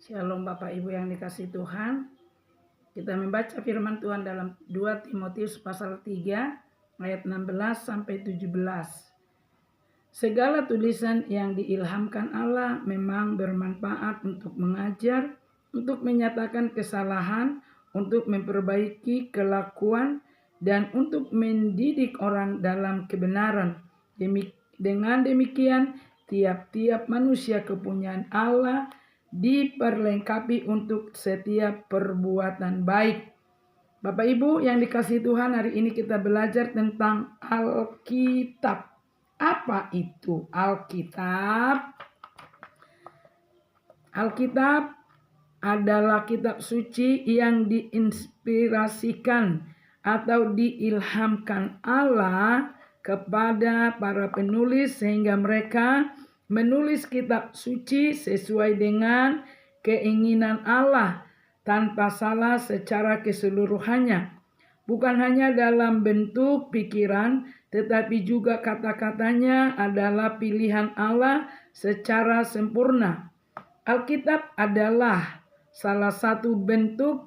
Shalom Bapak Ibu yang dikasihi Tuhan. Kita membaca firman Tuhan dalam 2 Timotius pasal 3 ayat 16 sampai 17. Segala tulisan yang diilhamkan Allah memang bermanfaat untuk mengajar, untuk menyatakan kesalahan, untuk memperbaiki kelakuan, dan untuk mendidik orang dalam kebenaran. Dengan demikian, tiap-tiap manusia kepunyaan Allah diperlengkapi untuk setiap perbuatan baik. Bapak Ibu yang dikasihi Tuhan, hari ini kita belajar tentang Alkitab. Apa itu Alkitab? Alkitab adalah kitab suci yang diinspirasikan atau diilhamkan Allah kepada para penulis sehingga mereka menulis kitab suci sesuai dengan keinginan Allah tanpa salah secara keseluruhannya. Bukan hanya dalam bentuk pikiran, tetapi juga kata-katanya adalah pilihan Allah secara sempurna. Alkitab adalah salah satu bentuk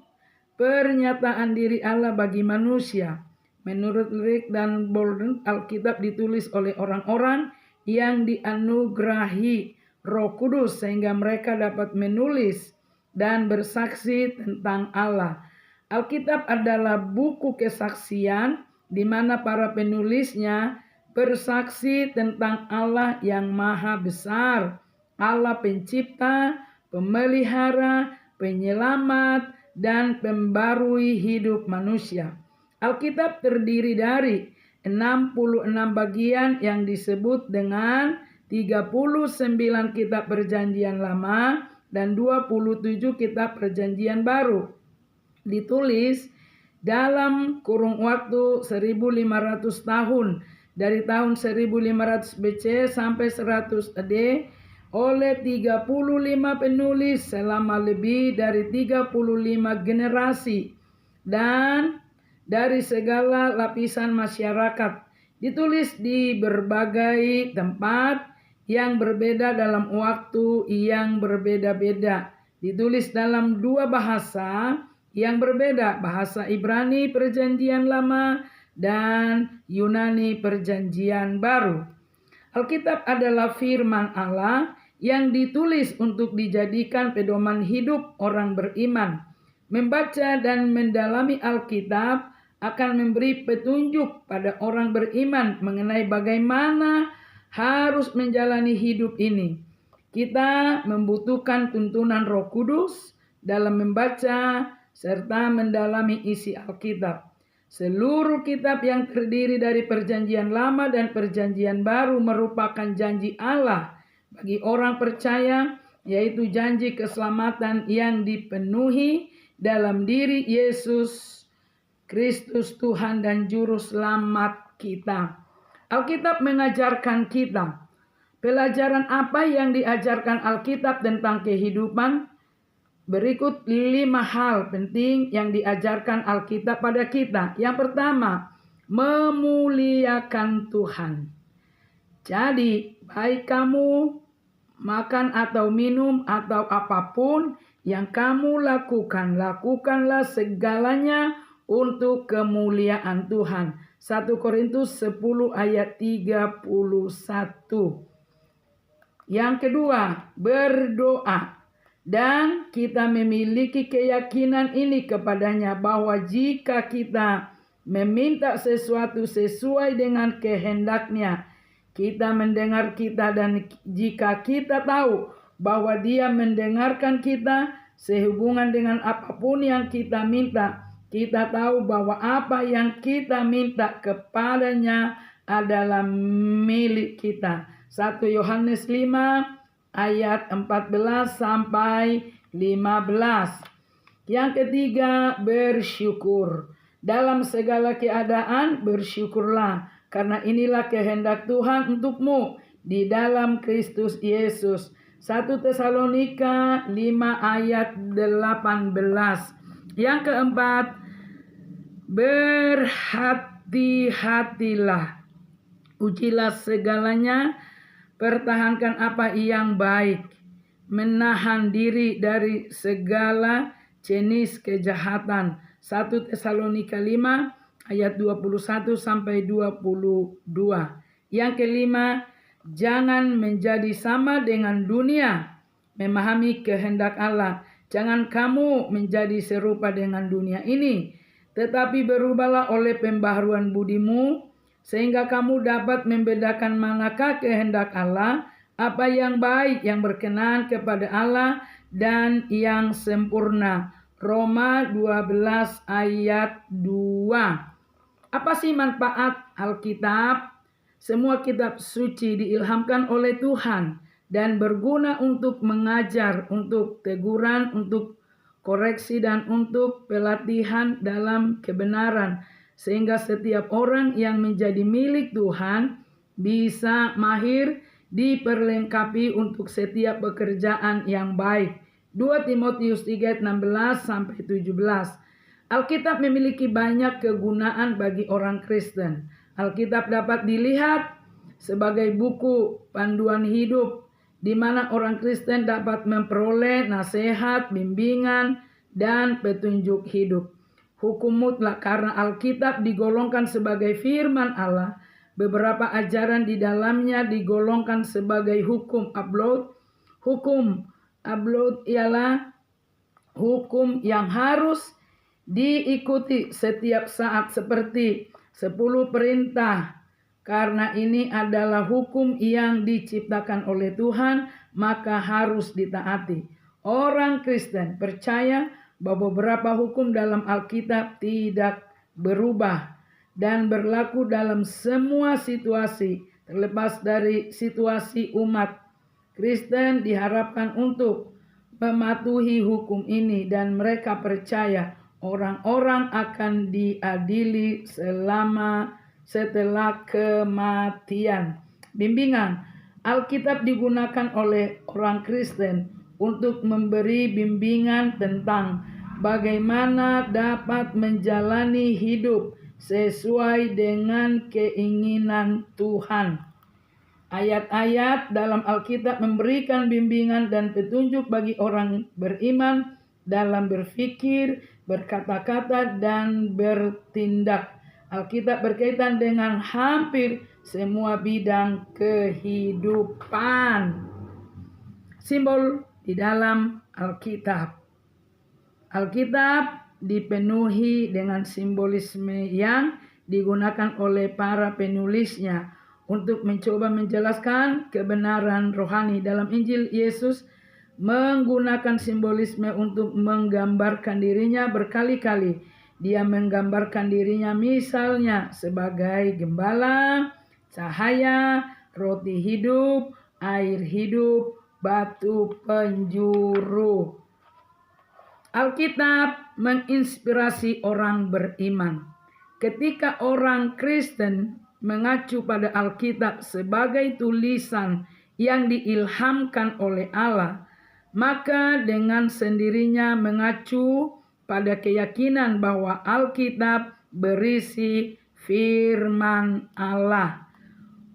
pernyataan diri Allah bagi manusia. Menurut Rick dan Bolden, Alkitab ditulis oleh orang-orang yang dianugerahi Roh Kudus sehingga mereka dapat menulis dan bersaksi tentang Allah. Alkitab adalah buku kesaksian di mana para penulisnya bersaksi tentang Allah yang maha besar, Allah pencipta, pemelihara, penyelamat, dan pembarui hidup manusia. Alkitab terdiri dari 66 bagian yang disebut dengan 39 kitab perjanjian lama dan 27 kitab perjanjian baru. Ditulis dalam kurun waktu 1500 tahun, dari tahun 1500 BC sampai 100 AD oleh 35 penulis selama lebih dari 35 generasi dan dari segala lapisan masyarakat. Ditulis di berbagai tempat yang berbeda dalam waktu yang berbeda-beda. Ditulis dalam dua bahasa yang berbeda, bahasa Ibrani Perjanjian Lama dan Yunani Perjanjian Baru. Alkitab adalah firman Allah yang ditulis untuk dijadikan pedoman hidup orang beriman. Membaca dan mendalami Alkitab akan memberi petunjuk pada orang beriman mengenai bagaimana harus menjalani hidup ini. Kita membutuhkan tuntunan Roh Kudus dalam membaca serta mendalami isi Alkitab. Seluruh kitab yang terdiri dari Perjanjian Lama dan Perjanjian Baru merupakan janji Allah bagi orang percaya, yaitu janji keselamatan yang dipenuhi dalam diri Yesus Kristus Tuhan dan Juru Selamat kita. Alkitab mengajarkan kita. Pelajaran apa yang diajarkan Alkitab tentang kehidupan? Berikut 5 hal penting yang diajarkan Alkitab pada kita. Yang pertama, memuliakan Tuhan. Jadi, baik kamu makan atau minum atau apapun yang kamu lakukan, lakukanlah segalanya untuk kemuliaan Tuhan. 1 Korintus 10 ayat 31. Yang kedua, berdoa. Dan kita memiliki keyakinan ini kepadanya bahwa jika kita meminta sesuatu sesuai dengan kehendaknya, kita mendengar kita, dan jika kita tahu bahwa Dia mendengarkan kita sehubungan dengan apapun yang kita minta, kita tahu bahwa apa yang kita minta kepadanya adalah milik kita. 1 Yohanes 5 ayat 14 sampai 15. Yang ketiga, bersyukur. Dalam segala keadaan bersyukurlah, karena inilah kehendak Tuhan untukmu di dalam Kristus Yesus. 1 Tesalonika 5 ayat 18. Yang keempat, berhati-hatilah. Ujilah segalanya, pertahankan apa yang baik. menahan diri dari segala jenis kejahatan. 1 Tesalonika 5 ayat 21 sampai 22. Yang kelima, jangan menjadi sama dengan dunia, memahami kehendak Allah. Jangan kamu menjadi serupa dengan dunia ini, tetapi berubahlah oleh pembaharuan budimu, sehingga kamu dapat membedakan manakah kehendak Allah, apa yang baik, yang berkenan kepada Allah, dan yang sempurna. Roma 12 ayat 2. Apa sih manfaat Alkitab? Semua kitab suci diilhamkan oleh Tuhan dan berguna untuk mengajar, untuk teguran, untuk koreksi, dan untuk pelatihan dalam kebenaran, sehingga setiap orang yang menjadi milik Tuhan bisa mahir, diperlengkapi untuk setiap pekerjaan yang baik. 2 Timotius 3 ayat 16 sampai 17. Alkitab memiliki banyak kegunaan bagi orang Kristen. Alkitab dapat dilihat sebagai buku panduan hidup, di mana orang Kristen dapat memperoleh nasihat, bimbingan, dan petunjuk hidup. Hukum mutlak, karena Alkitab digolongkan sebagai firman Allah, beberapa ajaran di dalamnya digolongkan sebagai hukum upload. Hukum upload ialah hukum yang harus diikuti setiap saat, seperti 10 perintah. Karena ini adalah hukum yang diciptakan oleh Tuhan, maka harus ditaati. Orang Kristen percaya bahwa beberapa hukum dalam Alkitab tidak berubah dan berlaku dalam semua situasi, terlepas dari situasi umat. Kristen diharapkan untuk mematuhi hukum ini, dan mereka percaya orang-orang akan diadili setelah kematian. Bimbingan. Alkitab digunakan oleh orang Kristen untuk memberi bimbingan tentang bagaimana dapat menjalani hidup sesuai dengan keinginan Tuhan. Ayat-ayat dalam Alkitab memberikan bimbingan dan petunjuk bagi orang beriman dalam berpikir, berkata-kata, dan bertindak. Alkitab berkaitan dengan hampir semua bidang kehidupan. Simbol di dalam Alkitab. Alkitab dipenuhi dengan simbolisme yang digunakan oleh para penulisnya untuk mencoba menjelaskan kebenaran rohani. Dalam Injil, Yesus menggunakan simbolisme untuk menggambarkan dirinya berkali-kali. Dia menggambarkan dirinya misalnya sebagai gembala, cahaya, roti hidup, air hidup, batu penjuru. Alkitab menginspirasi orang beriman. Ketika orang Kristen mengacu pada Alkitab sebagai tulisan yang diilhamkan oleh Allah, maka dengan sendirinya mengacu pada keyakinan bahwa Alkitab berisi firman Allah.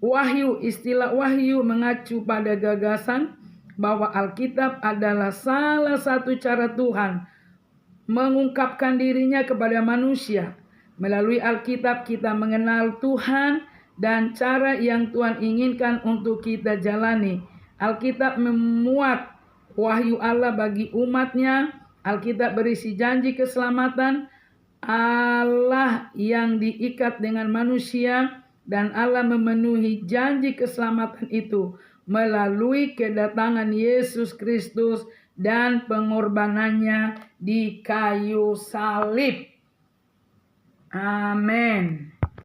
Wahyu, istilah wahyu mengacu pada gagasan bahwa Alkitab adalah salah satu cara Tuhan mengungkapkan dirinya kepada manusia. Melalui Alkitab kita mengenal Tuhan dan cara yang Tuhan inginkan untuk kita jalani. Alkitab memuat wahyu Allah bagi umatnya. Alkitab berisi janji keselamatan Allah yang diikat dengan manusia, dan Allah memenuhi janji keselamatan itu melalui kedatangan Yesus Kristus dan pengorbanannya di kayu salib. Amin.